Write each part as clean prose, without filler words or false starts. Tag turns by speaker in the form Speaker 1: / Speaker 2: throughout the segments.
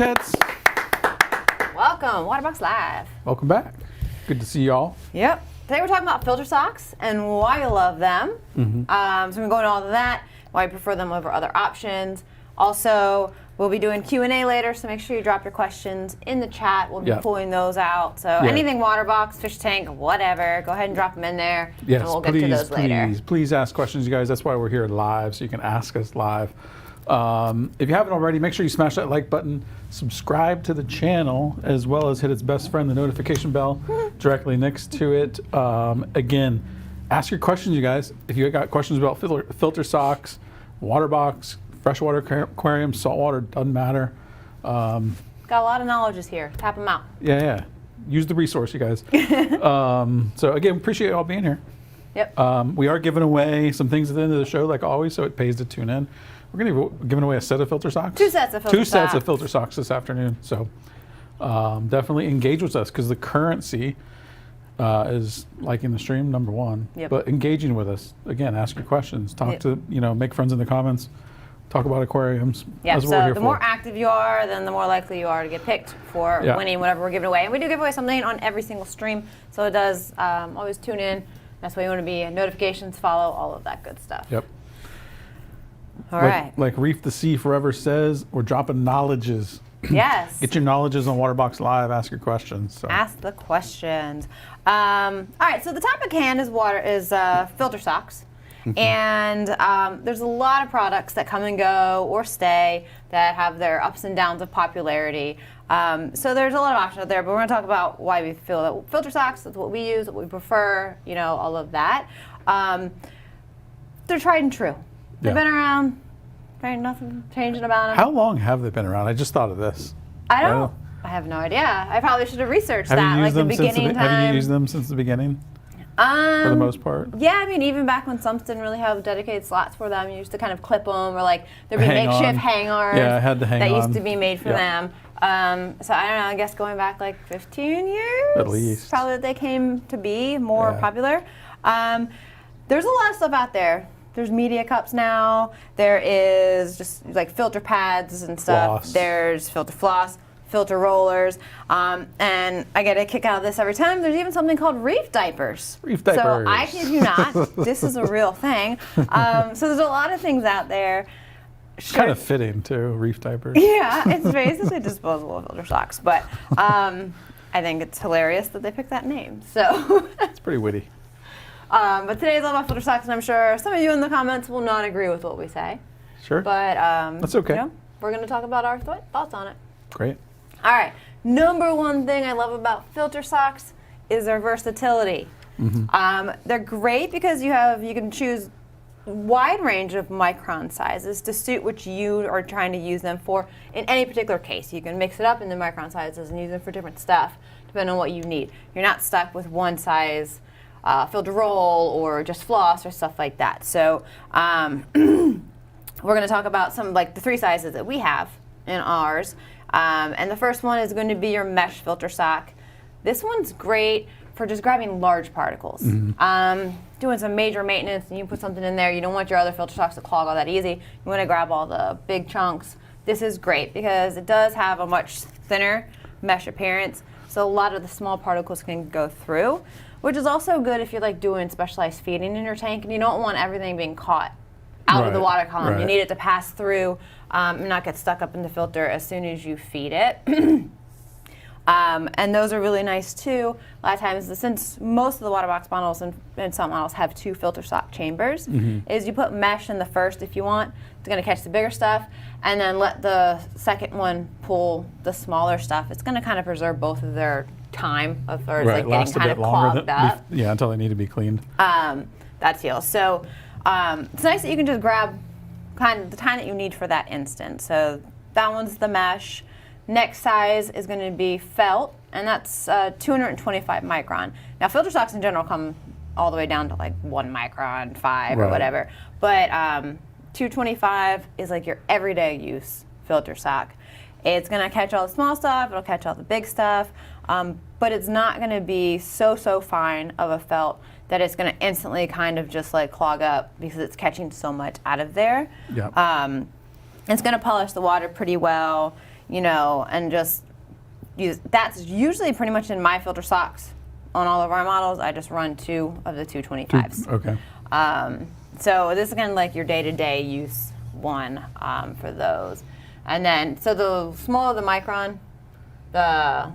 Speaker 1: Beachheads.
Speaker 2: Welcome, Waterbox Live.
Speaker 1: Welcome back. Good to see y'all.
Speaker 2: Yep. Today we're talking about filter socks and why you love them. So we're going to go into all of that, why you prefer them over other options. Also, we'll be doing Q&A later, so make sure you drop your questions in the chat. We'll be pulling those out. So anything water box, fish tank, whatever, go ahead and drop them in there, and we'll get to those later.
Speaker 1: Please ask questions, you guys. That's why we're here live, so you can ask us live. If you haven't already, make sure you smash that like button, subscribe to the channel, as well as hit its best friend, the notification bell, directly next to it. Again, ask your questions, you guys. If you got questions about filter socks, water box, freshwater aquarium, saltwater, doesn't matter.
Speaker 2: Got a lot of knowledges here. Tap them out.
Speaker 1: Yeah. Use the resource, you guys. So again, appreciate you all being here.
Speaker 2: Yep.
Speaker 1: We are giving away some things at the end of the show, like always, so it pays to tune in. We're going to be giving away a set of filter socks.
Speaker 2: Two sets of filter socks.
Speaker 1: Two sets of filter socks this afternoon. So definitely engage with us, because the currency is liking the stream, number one. But engaging with us. Again, ask your questions. Talk to, make friends in the comments. Talk about aquariums.
Speaker 2: Yeah, so the more active you are, then the more likely you are to get picked for winning whatever we're giving away. And we do give away something on every single stream, so it does always tune in. That's why you want to be notifications, follow, all of that good stuff.
Speaker 1: Yep.
Speaker 2: All right.
Speaker 1: Like Reef the Sea forever says, we're dropping knowledges.
Speaker 2: Yes.
Speaker 1: Get your knowledges on Waterbox Live. Ask your questions. So.
Speaker 2: Ask the questions. All right. So the topic at hand is filter socks. And there's a lot of products that come and go or stay that have their ups and downs of popularity. So there's a lot of options out there, but we're going to talk about why we feel that filter socks, that's what we use, what we prefer, all of that. They're tried and true. They've been around. There ain't nothing changing about them.
Speaker 1: How long have they been around? I just thought of this.
Speaker 2: I have no idea. I probably should have researched
Speaker 1: have
Speaker 2: that, like the
Speaker 1: beginning
Speaker 2: time.
Speaker 1: Have you used them since the beginning? For the most part?
Speaker 2: Yeah, I mean, even back when sumps didn't really have dedicated slots for them, you used to kind of clip them, or like there'd be makeshift hang-ons that used to be made for them. So I don't know, I guess going back like 15 years?
Speaker 1: At least.
Speaker 2: Probably that they came to be more popular. There's a lot of stuff out there. There's media cups now. There is just like filter pads and stuff.
Speaker 1: Floss.
Speaker 2: There's filter floss, filter rollers, and I get a kick out of this every time. There's even something called Reef diapers.
Speaker 1: Reef diapers.
Speaker 2: So I kid you not, this is a real thing. So there's a lot of things out there.
Speaker 1: It's kind of fitting too, Reef diapers.
Speaker 2: Yeah, it's basically disposable filter socks, but I think it's hilarious that they picked that name. So
Speaker 1: it's pretty witty.
Speaker 2: But today's all about filter socks, and I'm sure some of you in the comments will not agree with what we say.
Speaker 1: Sure.
Speaker 2: But
Speaker 1: that's okay.
Speaker 2: We're going to talk about our thoughts on it.
Speaker 1: Great.
Speaker 2: All right. Number one thing I love about filter socks is their versatility. They're great because you can choose a wide range of micron sizes to suit what you are trying to use them for in any particular case. You can mix it up into micron sizes and use them for different stuff depending on what you need. You're not stuck with one size filter roll or just floss or stuff like that. So we're going to talk about some like the three sizes that we have in ours. And the first one is going to be your mesh filter sock. This one's great for just grabbing large particles. Doing some major maintenance and you put something in there, you don't want your other filter socks to clog all that easy. You want to grab all the big chunks. This is great because it does have a much thinner mesh appearance, so a lot of the small particles can go through, which is also good if you're like doing specialized feeding in your tank and you don't want everything being caught out of the water column. You need it to pass through and not get stuck up in the filter as soon as you feed it. And those are really nice too. A lot of times, since most of the water box bottles and some models have two filter sock chambers, is you put mesh in the first if you want. It's going to catch the bigger stuff, and then let the second one pull the smaller stuff. It's going to kind of preserve both of their time of like getting kind of clogged up.
Speaker 1: Until they need to be cleaned.
Speaker 2: That's deal. So it's nice that you can just grab kind of the time that you need for that instant. So that one's the mesh. Next size is going to be felt, and that's 225 micron. Now filter socks in general come all the way down to like 1 micron, 5 or whatever. But 225 is like your everyday use filter sock. It's going to catch all the small stuff, it'll catch all the big stuff, but it's not going to be so fine of a felt that it's going to instantly kind of just like clog up because it's catching so much out of there. It's going to polish the water pretty well. and just use. That's usually pretty much in my filter socks on all of our models. I just run 2 of the 225s.
Speaker 1: Okay.
Speaker 2: So this is kind of like your day-to-day use one for those. And then, so the smaller the micron, the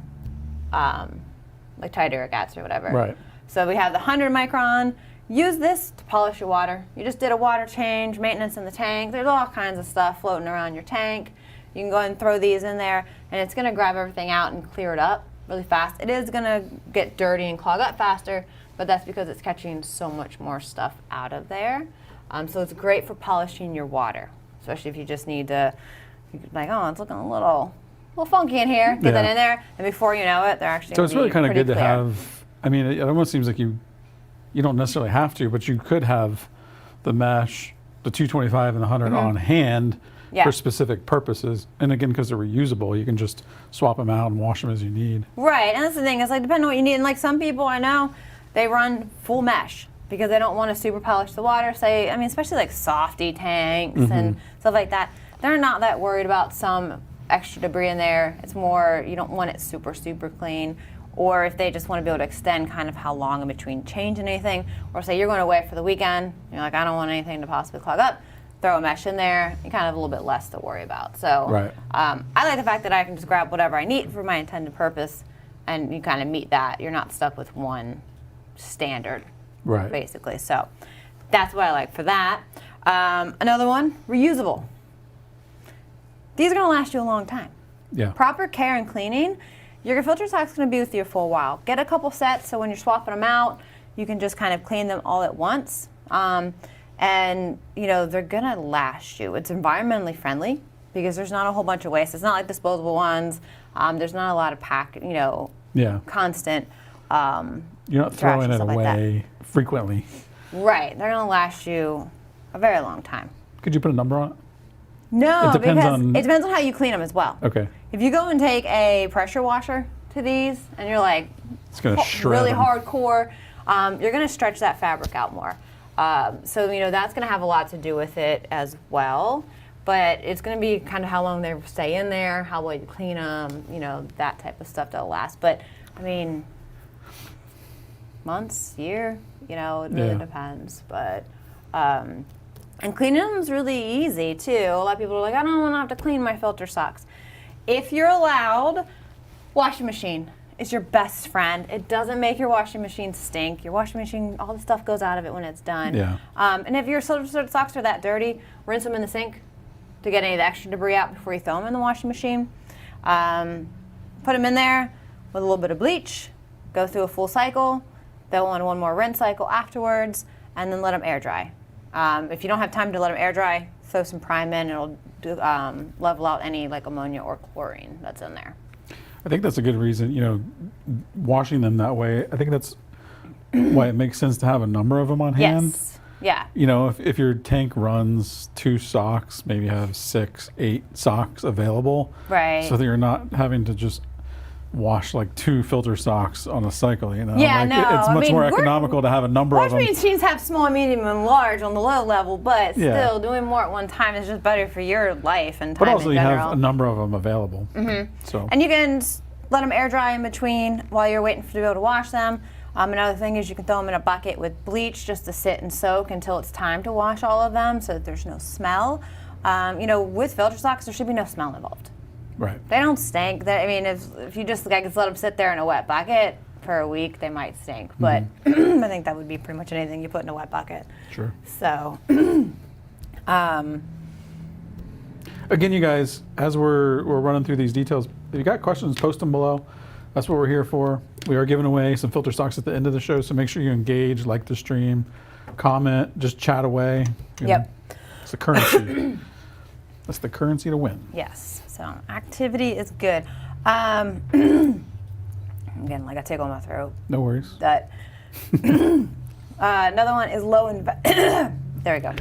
Speaker 2: like Tide Gats or whatever.
Speaker 1: Right.
Speaker 2: So we have the 100 micron. Use this to polish your water. You just did a water change, maintenance in the tank. There's all kinds of stuff floating around your tank. You can go ahead and throw these in there, and it's going to grab everything out and clear it up really fast. It is going to get dirty and clog up faster, but that's because it's catching so much more stuff out of there. So it's great for polishing your water, especially if you just need to, like, oh, it's looking a little funky in here. Get that in there, and before you know it, they're actually.
Speaker 1: So it's really kind of good to
Speaker 2: clear.
Speaker 1: have. I mean, it almost seems like you don't necessarily have to, but you could have the mesh, the 225 and the 100 on hand for specific purposes. And again, because they're reusable, you can just swap them out and wash them as you need.
Speaker 2: Right, and that's the thing. It's like depending on what you need. And like some people I know, they run full mesh because they don't want to super polish the water. Say, I mean, especially like softy tanks and stuff like that. They're not that worried about some extra debris in there. It's more you don't want it super clean. Or if they just want to be able to extend kind of how long in between changing anything, or say you're going away for the weekend, you're like, I don't want anything to possibly clog up, throw a mesh in there, you kind of have a little bit less to worry about. So I like the fact that I can just grab whatever I need for my intended purpose, and you kind of meet that. You're not stuck with one standard, basically. So that's what I like for that. Another one, reusable. These are going to last you a long time.
Speaker 1: Yeah. Proper
Speaker 2: Care and cleaning. Your filter sock's going to be with you for a while. Get a couple sets so when you're swapping them out, you can just kind of clean them all at once. And they're going to last you. It's environmentally friendly because there's not a whole bunch of waste. It's not like disposable ones. There's not a lot of constant.
Speaker 1: You're not throwing it away frequently.
Speaker 2: Right. They're going to last you a very long time.
Speaker 1: Could you put a number on it?
Speaker 2: No, because it depends on how you clean them as well.
Speaker 1: Okay.
Speaker 2: If you go and take a pressure washer to these, and you're like,
Speaker 1: it's going to shred
Speaker 2: really
Speaker 1: them.
Speaker 2: hardcore, you're going to stretch that fabric out more. So that's going to have a lot to do with it as well. But it's going to be kind of how long they stay in there, how well you clean them, that type of stuff that'll last. But I mean, months, year, it really depends. But and cleaning them is really easy too. A lot of people are like, I don't want to have to clean my filter socks. If you're allowed, washing machine is your best friend. It doesn't make your washing machine stink. Your washing machine, all the stuff goes out of it when it's done. Yeah. And if your filter socks are that dirty, rinse them in the sink to get any of the extra debris out before you throw them in the washing machine. Put them in there with a little bit of bleach, go through a full cycle, throw on one more rinse cycle afterwards, and then let them air dry. If you don't have time to let them air dry, throw some prime in. It'll level out any like ammonia or chlorine that's in there.
Speaker 1: I think that's a good reason, washing them that way. I think that's why it makes sense to have a number of them on hand.
Speaker 2: Yes. Yeah.
Speaker 1: If your tank runs 2 socks, maybe have 6, 8 socks available.
Speaker 2: Right.
Speaker 1: So that you're not having to just wash like 2 filter socks on a cycle,
Speaker 2: Yeah,
Speaker 1: It's much more economical to have a number of them.
Speaker 2: Washing machines have small, medium, and large on the low level, but still doing more at one time is just better for your life and time
Speaker 1: But also
Speaker 2: in
Speaker 1: you
Speaker 2: general.
Speaker 1: have a number of them available. So.
Speaker 2: And you can let them air dry in between while you're waiting to be able to wash them. Another thing is you can throw them in a bucket with bleach just to sit and soak until it's time to wash all of them so that there's no smell. With filter socks, there should be no smell involved.
Speaker 1: Right.
Speaker 2: They don't stink. If you just let them sit there in a wet bucket for a week, they might stink. But I think that would be pretty much anything you put in a wet bucket.
Speaker 1: Sure.
Speaker 2: So,
Speaker 1: again, you guys, as we're running through these details, if you got questions, post them below. That's what we're here for. We are giving away some filter stocks at the end of the show, so make sure you engage, like the stream, comment, just chat away.
Speaker 2: Yep.
Speaker 1: It's the currency. That's the currency to win.
Speaker 2: Yes. So activity is good. I'm getting like a tickle in my throat.
Speaker 1: No worries.
Speaker 2: That. Another one is low there we go.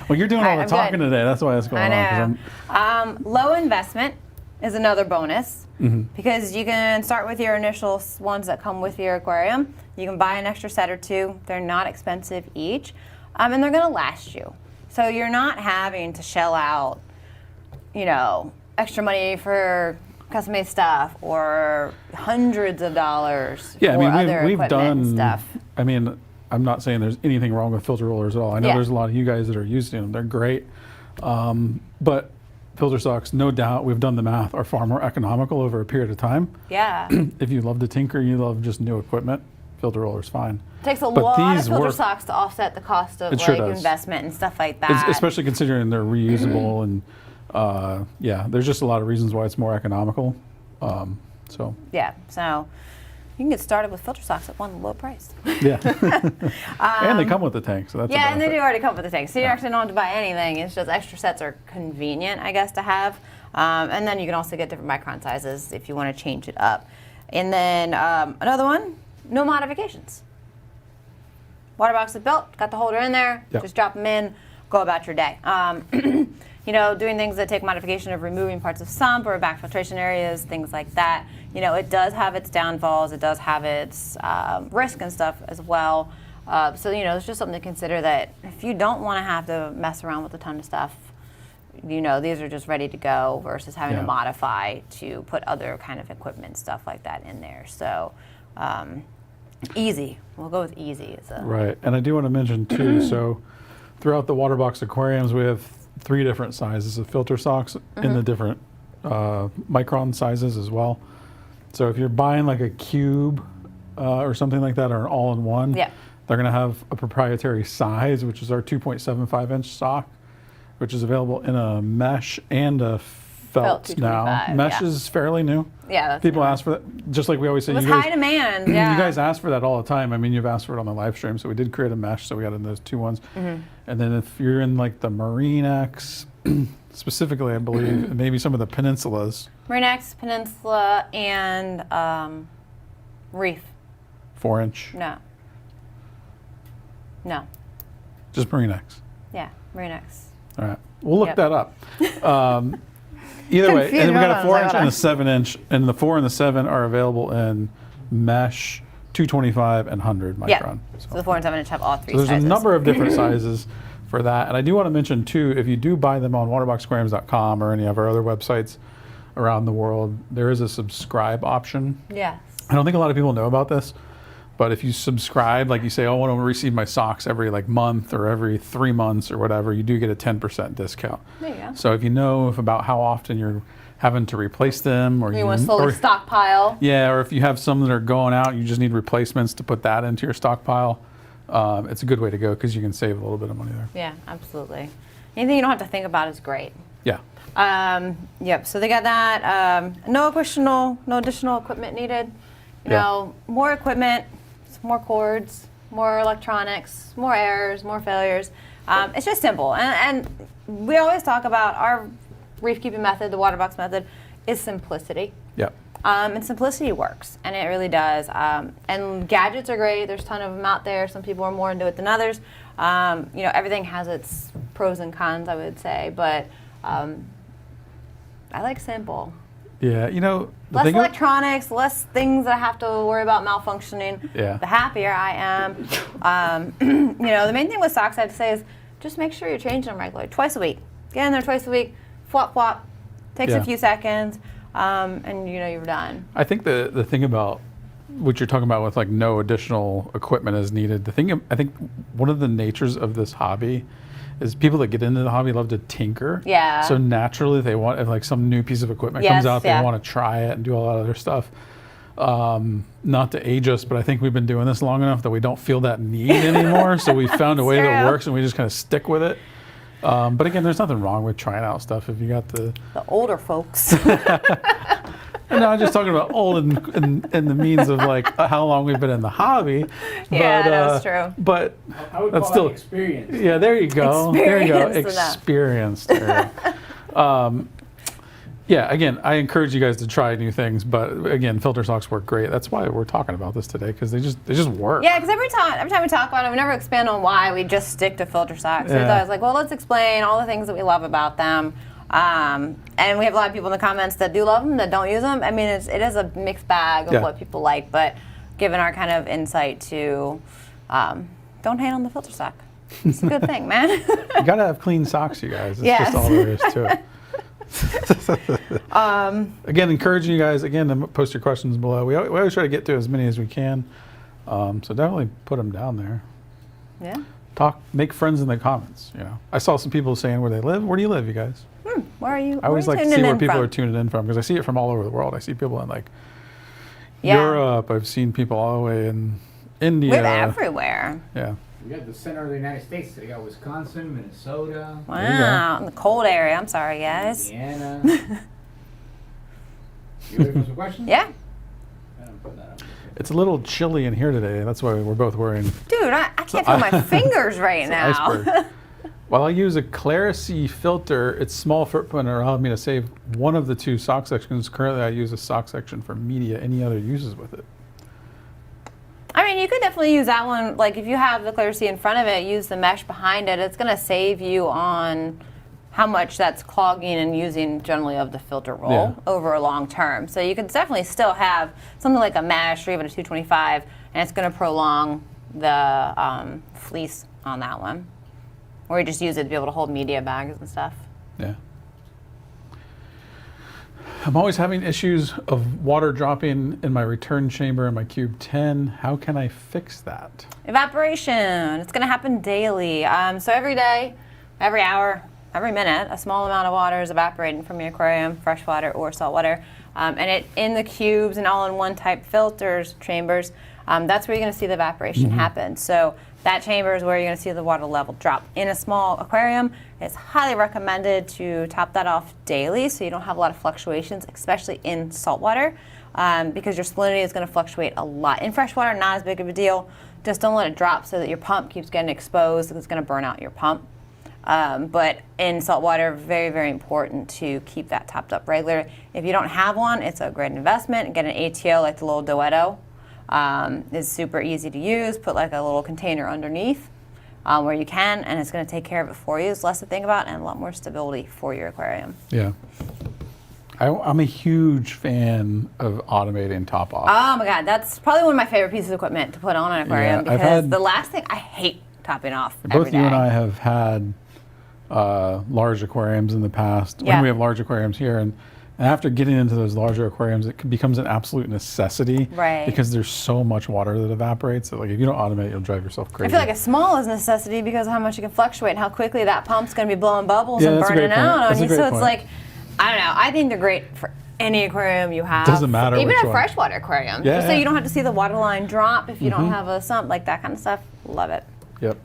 Speaker 1: Well, you're doing all the talking today. That's why it's going on.
Speaker 2: I know. Low investment is another bonus because you can start with your initial ones that come with your aquarium. You can buy an extra set or 2. They're not expensive each, and they're going to last you. So you're not having to shell out, extra money for custom-made stuff or hundreds of dollars
Speaker 1: Yeah,
Speaker 2: for
Speaker 1: I mean,
Speaker 2: other
Speaker 1: we've
Speaker 2: equipment
Speaker 1: done
Speaker 2: and stuff.
Speaker 1: I mean, I'm not saying there's anything wrong with filter rollers at all. I know
Speaker 2: Yeah.
Speaker 1: there's a lot of you guys that are using them. They're great. But filter socks, no doubt, we've done the math, are far more economical over a period of time.
Speaker 2: Yeah.
Speaker 1: If you love to tinker, you love just new equipment, filter roller's fine.
Speaker 2: It takes a
Speaker 1: But
Speaker 2: lot of
Speaker 1: these
Speaker 2: filter
Speaker 1: work.
Speaker 2: socks to offset the cost of
Speaker 1: It sure
Speaker 2: like
Speaker 1: does.
Speaker 2: investment and stuff like that.
Speaker 1: Especially considering they're reusable and yeah, there's just a lot of reasons why it's more economical. So
Speaker 2: Yeah, so you can get started with filter socks at one low price.
Speaker 1: yeah, and they come with the tank, so that's a
Speaker 2: Yeah, and they
Speaker 1: benefit.
Speaker 2: do already come with the tank, so you actually don't have to buy anything. It's just extra sets are convenient, I guess, to have. And then you can also get different micron sizes if you want to change it up. And then another one, no modifications. Waterbox is built, got the holder in there,
Speaker 1: Yep.
Speaker 2: just drop them in, go about your day. You know, doing things that take modification of removing parts of sump or back filtration areas, things like that. You know, it does have its downfalls, it does have its risk and stuff as well. So, you know, it's just something to consider that if you don't want to have to mess around with a ton of stuff, you know, these are just ready to go versus having
Speaker 1: Yeah.
Speaker 2: to modify to put other kind of equipment, stuff like that in there. So, easy. We'll go with easy.
Speaker 1: Right, and I do want to mention too, so throughout the Waterbox Aquariums, we have 3 different sizes of filter socks in the different micron sizes as well. So if you're buying like a cube or something like that, or an all-in-one,
Speaker 2: Yeah.
Speaker 1: they're going to have a proprietary size, which is our 2.75-inch sock, which is available in a mesh and a felt now.
Speaker 2: 225,
Speaker 1: Mesh
Speaker 2: yeah.
Speaker 1: is fairly new.
Speaker 2: Yeah, that's
Speaker 1: People
Speaker 2: new.
Speaker 1: ask for that, just like we always say.
Speaker 2: It was
Speaker 1: you guys,
Speaker 2: high demand. Yeah.
Speaker 1: you guys ask for that all the time. I mean, you've asked for it on the live stream, so we did create a mesh, so we got in those 2 ones. And then if you're in like the Marine X, specifically, I believe, and maybe some of the peninsulas,
Speaker 2: Marine X, Peninsula, and Reef.
Speaker 1: 4-inch,
Speaker 2: No. No.
Speaker 1: just Marine X.
Speaker 2: Yeah, Marine X.
Speaker 1: All right, we'll look
Speaker 2: Yep.
Speaker 1: that up. Either way, and then we got a
Speaker 2: Confused.
Speaker 1: 4-inch
Speaker 2: Hold on.
Speaker 1: and a 7-inch, and the 4 and the 7 are available in mesh, 225 and 100 micron.
Speaker 2: Yeah. So the 4 and 7 inch have all 3
Speaker 1: So there's
Speaker 2: sizes.
Speaker 1: a number of different sizes for that. And I do want to mention too, if you do buy them on waterboxaquariums.com or any of our other websites around the world, there is a subscribe option.
Speaker 2: Yes.
Speaker 1: I don't think a lot of people know about this, but if you subscribe, like you say, oh, I want to receive my socks every like month or every 3 months or whatever, you do get a 10% discount.
Speaker 2: There you go.
Speaker 1: So if you know about how often you're having to replace them, or
Speaker 2: You want to slowly
Speaker 1: or-
Speaker 2: stockpile.
Speaker 1: yeah, or if you have some that are going out, you just need replacements to put that into your stockpile. It's a good way to go because you can save a little bit of money there.
Speaker 2: Yeah, absolutely. Anything you don't have to think about is great.
Speaker 1: Yeah.
Speaker 2: Yep. So they got that. No additional equipment needed. You
Speaker 1: Yeah.
Speaker 2: know, more equipment, more cords, more electronics, more errors, more failures. It's just simple, and we always talk about our reef keeping method, the Waterbox method, is simplicity.
Speaker 1: Yeah.
Speaker 2: And simplicity works, and it really does. And gadgets are great. There's a ton of them out there. Some people are more into it than others. You know, everything has its pros and cons, I would say, but I like simple.
Speaker 1: Yeah. You know, the
Speaker 2: Less
Speaker 1: thing
Speaker 2: electronics, less things that I have to worry about malfunctioning.
Speaker 1: Yeah.
Speaker 2: The happier I am. You know, the main thing with socks I have to say is just make sure you're changing them regularly, twice a week. Get in there twice a week, flop, flop. Takes
Speaker 1: Yeah.
Speaker 2: a few seconds, and you know you're done.
Speaker 1: I think the thing about what you're talking about with like no additional equipment is needed. The thing, I think one of the natures of this hobby is people that get into the hobby love to tinker.
Speaker 2: Yeah.
Speaker 1: So naturally they want, if like some new piece of equipment
Speaker 2: Yes,
Speaker 1: comes out,
Speaker 2: yeah.
Speaker 1: they want to try it and do a lot of other stuff. Not to age us, but I think we've been doing this long enough that we don't feel that need anymore. So we found a way that
Speaker 2: true.
Speaker 1: works and we just kind of stick with it. But again, there's nothing wrong with trying out stuff if you got the.
Speaker 2: The older folks.
Speaker 1: No, I'm just talking about old in the means of like how long we've been in the hobby.
Speaker 2: Yeah,
Speaker 1: but,
Speaker 2: that's true.
Speaker 1: But
Speaker 3: I would
Speaker 1: that's
Speaker 3: call
Speaker 1: still
Speaker 3: that experience.
Speaker 1: yeah. There you go. There you go.
Speaker 2: Experienced enough.
Speaker 1: Experienced. There. Yeah. Again, I encourage you guys to try new things, but again, filter socks work great. That's why we're talking about this today because they just work.
Speaker 2: Yeah, because every time we talk about it, we never expand on why. We just stick to filter socks. So
Speaker 1: Yeah.
Speaker 2: it's always like, well, let's explain all the things that we love about them. And we have a lot of people in the comments that do love them, that don't use them. I mean, it is a mixed bag of
Speaker 1: Yeah.
Speaker 2: what people like, but given our kind of insight to don't hate on the filter sock. It's a good thing, man.
Speaker 1: You gotta have clean socks, you guys. It's
Speaker 2: Yes.
Speaker 1: just all there is to it. Again, encouraging you guys, again, to post your questions below. We always try to get to as many as we can. So definitely put them down there.
Speaker 2: Yeah.
Speaker 1: Make friends in the comments. I saw some people saying where they live. Where do you live, you guys?
Speaker 2: Where are you?
Speaker 1: I always like to see where people are tuning in from, because I see it from all over the world. I see people in Europe. I've seen people all the way in India.
Speaker 2: We're everywhere.
Speaker 1: Yeah.
Speaker 3: We got the center of the United States. So you got Wisconsin, Minnesota.
Speaker 2: Wow, in the cold area. I'm sorry, guys.
Speaker 3: Indiana. You ready for some questions?
Speaker 2: Yeah.
Speaker 1: It's a little chilly in here today. That's why we're both wearing.
Speaker 2: Dude, I can't feel my fingers right now.
Speaker 1: Iceberg. While I use a CaribSea filter, its small footprint allowed me to save one of the 2 sock sections. Currently, I use a sock section for media. Any other uses with it?
Speaker 2: I mean, you could definitely use that one. Like, if you have the CaribSea in front of it, use the mesh behind it. It's going to save you on how much that's clogging and using generally of the filter roll over a long term. So you could definitely still have something like a mesh or even a 225, and it's going to prolong the fleece on that one. Or you just use it to be able to hold media bags and stuff.
Speaker 1: Yeah. I'm always having issues of water dropping in my return chamber in my Cube 10. How can I fix that?
Speaker 2: Evaporation. It's going to happen daily. So every day, every hour, every minute, a small amount of water is evaporating from your aquarium, freshwater or saltwater. And it in the cubes and all-in-one type filters, chambers, that's where you're going to see the evaporation happen. So that chamber is where you're going to see the water level drop. In a small aquarium, it's highly recommended to top that off daily so you don't have a lot of fluctuations, especially in saltwater, because your salinity is going to fluctuate a lot. In freshwater, not as big of a deal. Just don't let it drop so that your pump keeps getting exposed, because it's going to burn out your pump. But in saltwater, very, very important to keep that topped up regular. If you don't have one, it's a great investment. Get an ATO like the little Duetto. It's super easy to use. Put like a little container underneath where you can, and it's going to take care of it for you. It's less to think about and a lot more stability for your aquarium.
Speaker 1: Yeah. I'm a huge fan of automating top off.
Speaker 2: Oh my God, that's probably one of my favorite pieces of equipment to put on an aquarium, because the last thing I hate topping off.
Speaker 1: Both you and I have had large aquariums in the past. When we have large aquariums here, and after getting into those larger aquariums, it becomes an absolute necessity, because there's so much water that evaporates that, like, if you don't automate, you'll drive yourself crazy.
Speaker 2: I feel like a small is a necessity because of how much it can fluctuate and how quickly that pump's going to be blowing bubbles and burning out on you. So it's like, I don't know. I think they're great for any aquarium you have.
Speaker 1: Doesn't matter.
Speaker 2: Even a freshwater aquarium.
Speaker 1: Yeah,
Speaker 2: just so you don't have to see the water line drop if you don't have a sump, like that kind of stuff. Love it.
Speaker 1: Yep.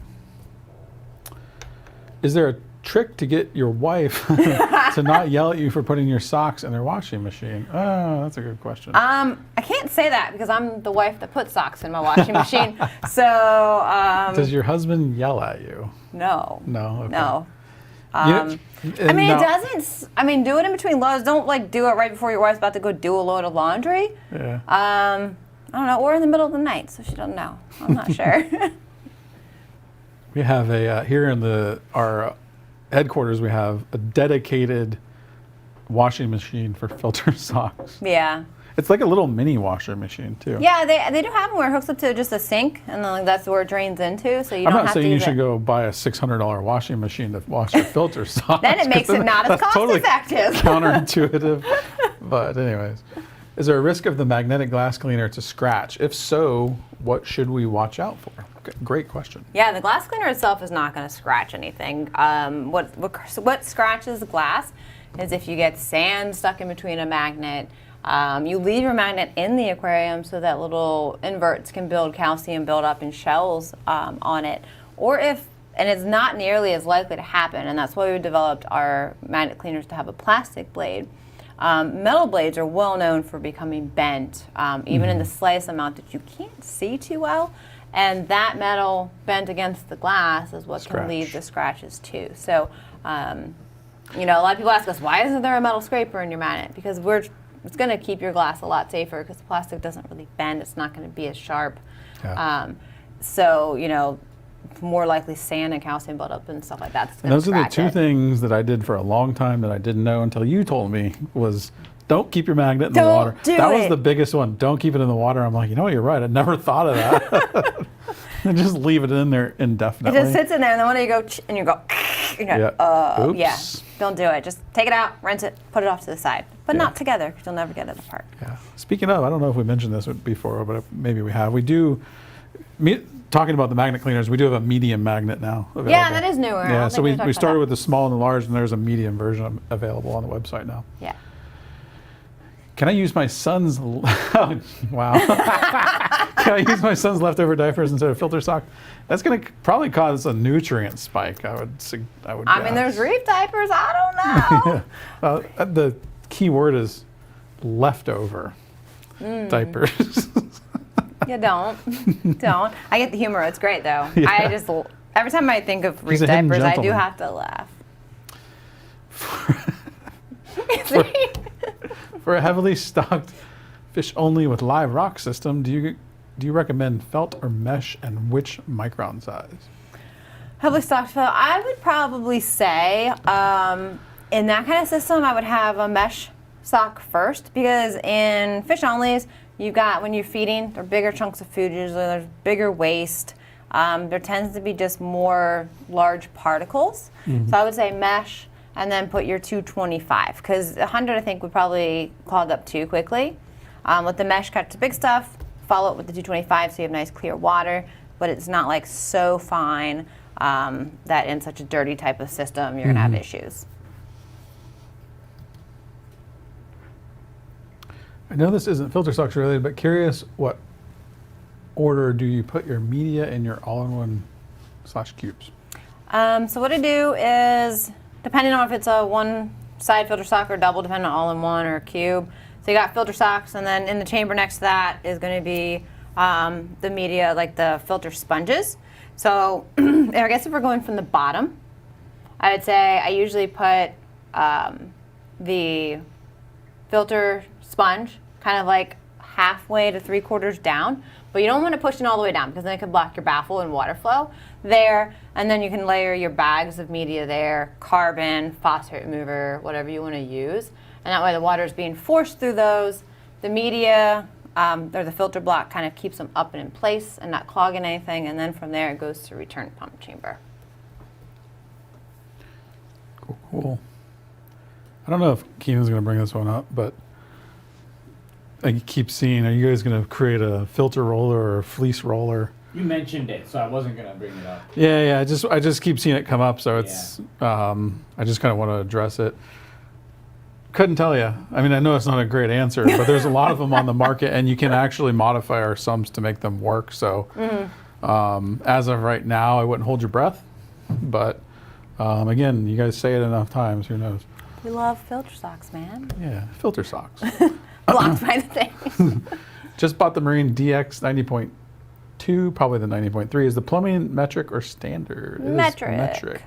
Speaker 1: Is there a trick to get your wife to not yell at you for putting your socks in their washing machine? Oh, that's a good question.
Speaker 2: I can't say that because I'm the wife that puts socks in my washing machine. So.
Speaker 1: Does your husband yell at you?
Speaker 2: No.
Speaker 1: No. Okay.
Speaker 2: No.
Speaker 1: I mean,
Speaker 2: it doesn't. I mean, do it in between loads. Don't like do it right before your wife's about to go do a load of laundry.
Speaker 1: Yeah.
Speaker 2: I don't know, or in the middle of the night, so she doesn't know. I'm not sure.
Speaker 1: We have a here in our headquarters. We have a dedicated washing machine for filter socks.
Speaker 2: Yeah.
Speaker 1: It's like a little mini washer machine too.
Speaker 2: Yeah, they do have them where it hooks up to just a sink, and then that's where it drains into. So you don't have to.
Speaker 1: I'm not saying you should go buy a $600 washing machine to wash your filter socks.
Speaker 2: Then it makes it not as cost effective.
Speaker 1: Counterintuitive. But anyways, is there a risk of the magnetic glass cleaner to scratch? If so, what should we watch out for? Great question.
Speaker 2: Yeah, the glass cleaner itself is not going to scratch anything. What scratches glass is if you get sand stuck in between a magnet. You leave your magnet in the aquarium so that little inverts can build calcium buildup in shells on it. And it's not nearly as likely to happen, and that's why we developed our magnet cleaners to have a plastic blade. Metal blades are well known for becoming bent, even in the slightest amount that you can't see too well. And that metal bent against the glass is what can lead to scratches too. So, a lot of people ask us, why isn't there a metal scraper in your magnet? Because it's going to keep your glass a lot safer because the plastic doesn't really bend. It's not going to be as sharp. Yeah. More likely sand and calcium buildup and stuff like that.
Speaker 1: And those are the two things that I did for a long time that I didn't know until you told me was don't keep your magnet in the water. That was the biggest one. Don't keep it in the water. I'm like, you're right. I never thought of that. And just leave it in there indefinitely.
Speaker 2: It just sits in there, and then when you go, and you go,
Speaker 1: Oops.
Speaker 2: yeah. don't do it. Just take it out, rinse it, put it off to the side. But
Speaker 1: Yeah.
Speaker 2: not together, because you'll never get it apart.
Speaker 1: Yeah. Speaking of, I don't know if we mentioned this before, but maybe we have. We do, talking about the magnet cleaners, we do have a medium magnet now available.
Speaker 2: Yeah, that is newer. I
Speaker 1: Yeah,
Speaker 2: don't
Speaker 1: so
Speaker 2: think
Speaker 1: we
Speaker 2: talked about
Speaker 1: started
Speaker 2: that.
Speaker 1: with the small and the large, and there's a medium version available on the website now.
Speaker 2: Yeah.
Speaker 1: Can I use my son's, oh, wow. Can I use my son's leftover diapers instead of filter sock? That's going to probably cause a nutrient spike, I would
Speaker 2: I mean, there's Reef diapers. I don't know.
Speaker 1: Well, the key word is leftover diapers.
Speaker 2: You don't. Don't. I get the humor. It's great, though.
Speaker 1: Yeah.
Speaker 2: I just, every time I think of Reef
Speaker 1: He's a hidden
Speaker 2: diapers, I do
Speaker 1: gentleman.
Speaker 2: have to laugh.
Speaker 1: For a heavily stocked fish only with live rock system, do you recommend felt or mesh, and which micron size?
Speaker 2: Heavily stocked fill. I would probably say in that kind of system, I would have a mesh sock first, because in fish onlys, you've got, when you're feeding, there are bigger chunks of food usually, there's bigger waste. There tends to be just more large particles. So I would say mesh, and then put your 225, because 100 I think would probably clog up too quickly. Let the mesh catch the big stuff, follow it with the 225 so you have nice clear water, but it's not like so fine that in such a dirty type of system you're gonna have issues.
Speaker 1: I know this isn't filter socks related, but curious, what order do you put your media in your all-in-one /cubes?
Speaker 2: So what I do is, depending on if it's a one-side filter sock or double, depending on all-in-one or a cube. So you got filter socks, and then in the chamber next to that is going to be the media, like the filter sponges. So I guess if we're going from the bottom, I would say I usually put the filter sponge kind of like halfway to 3/4 down, but you don't want to push it all the way down, because then it could block your baffle and water flow there. And then you can layer your bags of media there, carbon, phosphate remover, whatever you want to use. And that way the water is being forced through those. The media, or the filter block, kind of keeps them up and in place and not clogging anything. And then from there it goes to return pump chamber.
Speaker 1: Cool. I don't know if Keenan's going to bring this one up, but I keep seeing, are you guys going to create a filter roller or a fleece roller?
Speaker 3: You mentioned it, so I wasn't gonna bring it up.
Speaker 1: Yeah, I just keep seeing it come up, so it's I just kind of want to address it. Couldn't tell you. I mean, I know it's not a great answer, but there's a lot of them on the market, and you can actually modify our sumps to make them work. So, as of right now, I wouldn't hold your breath, but again, you guys say it enough times, who knows?
Speaker 2: We love filter socks, man.
Speaker 1: Yeah, filter socks.
Speaker 2: Blocked by the thing.
Speaker 1: Just bought the Marine DX 90.2, probably the 90.3. Is the plumbing metric or standard? It is
Speaker 2: Metric.
Speaker 1: metric.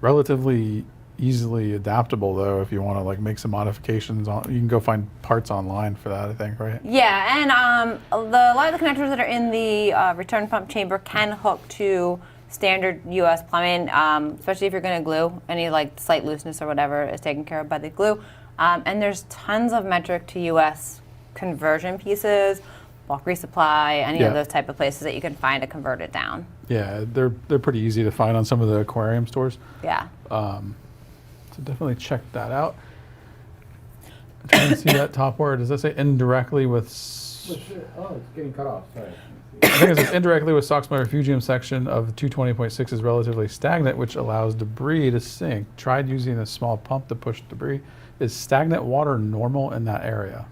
Speaker 1: Relatively easily adaptable, though, if you want to like make some modifications. You can go find parts online for that, I think, right?
Speaker 2: Yeah, and a lot of the connectors that are in the return pump chamber can hook to standard U.S. plumbing, especially if you're going to glue. Any like slight looseness or whatever is taken care of by the glue. And there's tons of metric to U.S. conversion pieces, bulk resupply, any
Speaker 1: Yeah.
Speaker 2: of those type of places that you can find to convert it down.
Speaker 1: Yeah, they're pretty easy to find on some of the aquarium stores.
Speaker 2: Yeah.
Speaker 1: So definitely check that out. I'm trying to see that top word. Does that say indirectly with?
Speaker 3: Oh, it's getting cut off. Sorry.
Speaker 1: I think it says indirectly with socks. My refugium section of 220.6 is relatively stagnant, which allows debris to sink. Tried using a small pump to push debris. Is stagnant water normal in that area?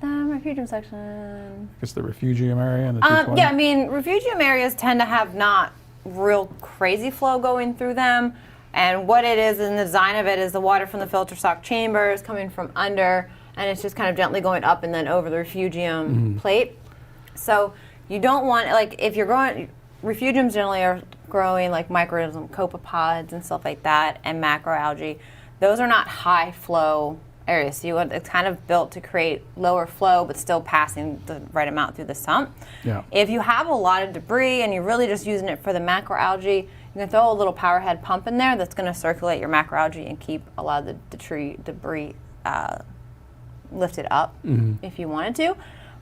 Speaker 2: Refugium section.
Speaker 1: It's the refugium area and the 220.
Speaker 2: Yeah, I mean, refugium areas tend to have not real crazy flow going through them. And what it is in the design of it is the water from the filter sock chamber is coming from under, and it's just kind of gently going up and then over the refugium plate. So you don't want, like, if you're growing, refugiums generally are growing like microorganism copepods and stuff like that, and macroalgae. Those are not high flow areas. So it's kind of built to create lower flow, but still passing the right amount through the sump.
Speaker 1: Yeah.
Speaker 2: If you have a lot of debris and you're really just using it for the macroalgae, you can throw a little power head pump in there that's going to circulate your macroalgae and keep a lot of the debris lifted up if you wanted to.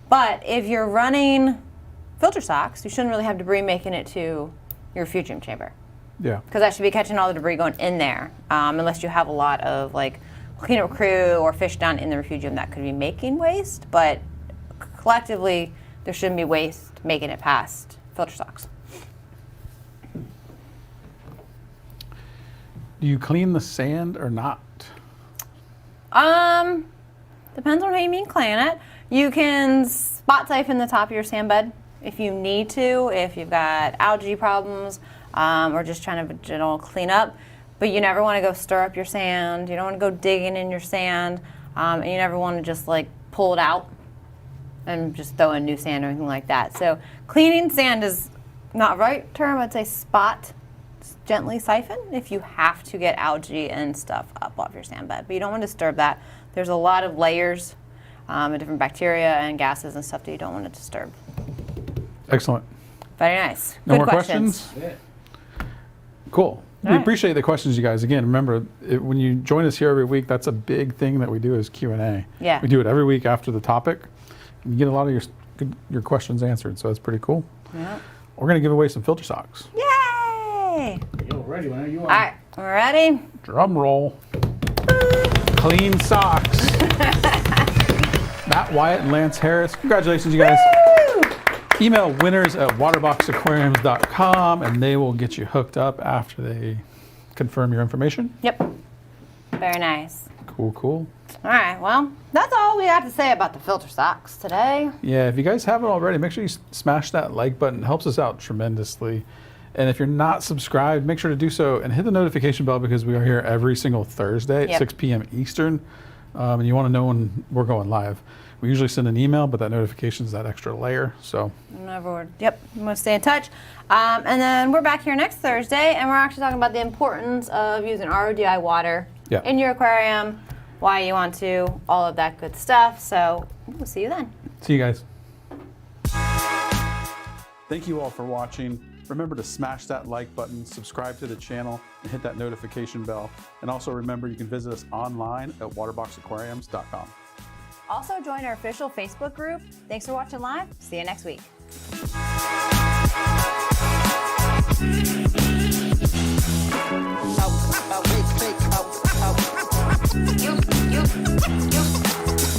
Speaker 2: But if you're running filter socks, you shouldn't really have debris making it to your refugium chamber.
Speaker 1: Yeah.
Speaker 2: Because that should be catching all the debris going in there. Unless you have a lot of like cleanup crew or fish down in the refugium that could be making waste. But collectively, there shouldn't be waste making it past filter socks.
Speaker 1: Do you clean the sand or not?
Speaker 2: Depends on how you mean clean it. You can spot siphon the top of your sand bed if you need to, if you've got algae problems, or just trying to general clean up. But you never want to go stir up your sand. You don't want to go digging in your sand, and you never want to just like pull it out and just throw in new sand or anything like that. So cleaning sand is not the right term. I'd say spot, gently siphon if you have to get algae and stuff up off your sand bed. But you don't want to disturb that. There's a lot of layers of different bacteria and gases and stuff that you don't want to disturb.
Speaker 1: Excellent.
Speaker 2: Very nice.
Speaker 1: No
Speaker 2: Good
Speaker 1: more
Speaker 2: questions.
Speaker 1: questions?
Speaker 3: Yeah.
Speaker 1: Cool. We
Speaker 2: right.
Speaker 1: appreciate the questions, you guys. Again, remember, when you join us here every week, that's a big thing that we do is Q&A.
Speaker 2: Yeah.
Speaker 1: We do it every week after the topic. And you get a lot of your questions answered, so that's pretty cool.
Speaker 2: Yeah.
Speaker 1: We're going to give away some filter socks.
Speaker 2: Yay!
Speaker 3: Yo, ready whenever you
Speaker 2: All
Speaker 3: are.
Speaker 2: right, we're ready.
Speaker 1: Drum roll. Clean socks. Matt Wyatt and Lance Harris. Congratulations, you guys.
Speaker 2: Woo!
Speaker 1: Email winners at waterboxaquariums.com and they will get you hooked up after they confirm your information.
Speaker 2: Yep. Very nice.
Speaker 1: Cool, cool.
Speaker 2: All right, well, that's all we have to say about the filter socks today.
Speaker 1: Yeah, if you guys haven't already, make sure you smash that like button. It helps us out tremendously. And if you're not subscribed, make sure to do so and hit the notification bell because we are here every single Thursday at
Speaker 2: Yep.
Speaker 1: 6 p.m. Eastern. And you want to know when we're going live. We usually send an email, but that notification is that extra layer. So
Speaker 2: Yep, we want to stay in touch. And then we're back here next Thursday, and we're actually talking about the importance of using RODI water
Speaker 1: Yeah.
Speaker 2: in your aquarium, why you want to, all of that good stuff. So we'll see you then.
Speaker 1: see you guys. Thank you all for watching. Remember to smash that like button, subscribe to the channel, and hit that notification bell. And also remember, you can visit us online at waterboxaquariums.com.
Speaker 2: Also join our official Facebook group. Thanks for watching live. See you next week.
Speaker 4: Out,